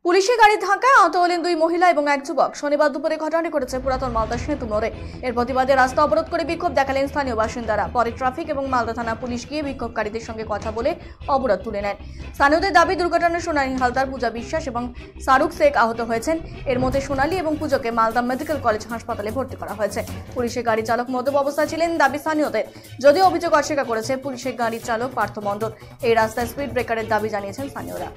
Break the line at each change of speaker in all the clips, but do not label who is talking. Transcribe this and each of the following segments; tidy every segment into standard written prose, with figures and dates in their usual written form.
পুলিশি গাড়ির ধাক্কায় আহত হলেন দুই মহিলা এবং এক যুবক। শনিবার দুপুরে ঘটনাটি ঘটেছে পুরাতন মালদা সেতু মোড়ে। এর প্রতিবাদে রাস্তা অবরোধ করে বিক্ষোভ দেখালেন স্থানীয় বাসিন্দারা। পরে ট্রাফিক এবং মালদা থানা পুলিশ গিয়ে বিক্ষোভকারীদের সঙ্গে কথা বলে অবরোধ তুলে নেন। স্থানীয়দের দাবি, দুর্ঘটনায় সোনালী হালদার, পূজা বিশ্বাস এবং শাহরুখ শেখ আহত হয়েছেন। এর মধ্যে সোনালী এবং পূজাকে মালদা মেডিকেল কলেজ হাসপাতালে ভর্তি করা হয়েছে। পুলিশের গাড়ি চালক মদ্যপ অবস্থায় ছিলেন দাবি স্থানীয়দের, যদিও অভিযোগ অস্বীকার করেছে পুলিশের গাড়ির চালক পার্থ মণ্ডল। এই রাস্তায় স্পিড ব্রেকারের দাবি জানিয়েছেন স্থানীয়রা।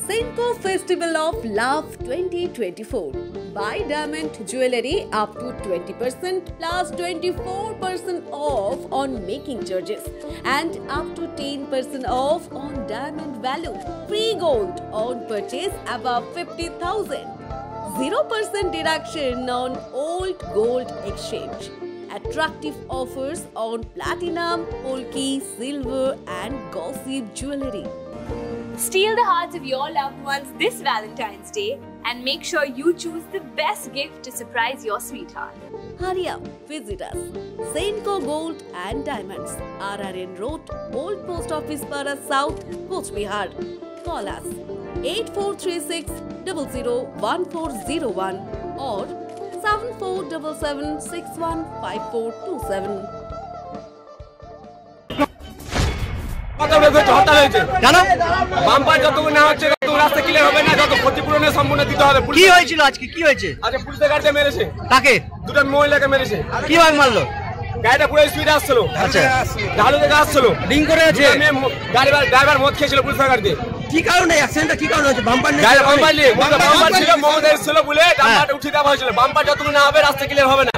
Senco Festival of Love 2024. Buy diamond jewelry up to 20% plus 24% off on making charges and up to 10% off on diamond value. Free gold on purchase above 50,000. 0% deduction on old gold exchange. Attractive offers on platinum, polki, silver and gossip jewelry.
Steal the hearts of your loved ones this Valentine's Day and make sure you choose the best gift to surprise your sweetheart.
Hurry up, visit us. Senco Gold and Diamonds, RRN Road, Old Post Office Para South, Coach Bihar. Call us 8436 001401 or 7477615427.
Bumper যতক্ষণ না হচ্ছে রাস্তা clear হবে না, যত ক্ষতিপূরণের সম্পূর্ণ দিতে হবে।
কি হয়েছিল আজকে? কি হয়েছে?
আজকে পুলিশের গাড়িতে মেরেছে।
কাকে?
দুটো মহিলাকে মেরেছে।
কিভাবে মারলো?
গাড়িটা পুরো স্পিডে আসছিল।
আচ্ছা,
ঢালু থেকে আসছিল,
ডিং করে আছে।
ড্রাইভার মদ খেয়েছিল পুলিশের গাড়িতে।
কি কারণে অ্যাক্সিডেন্টটা? কি কারণে হয়েছে? বাম্পার নেই?
বাম্পার নিয়ে বাম্পার ছিল, মমতা এসেছিল বলে বাম্পারটা উঠিয়ে দেওয়া হয়েছিল। বাম্পার যতক্ষণ না হবে রাস্তা ক্লিয়ার হবে না।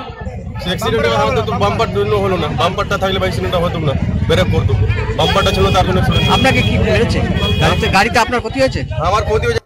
অ্যাক্সিডেন্টটা হয়তো তো বাম্পার জন্য হলো না। বাম্পারটা থাকলে অ্যাক্সিডেন্টটা হতো না, ব্রেক করতো। বাম্পারটা ছিল তার জন্য।
আপনাকে কি মেরেছে? গাড়িতে আপনার ক্ষতি হয়েছে?
আমার ক্ষতি হয়েছে।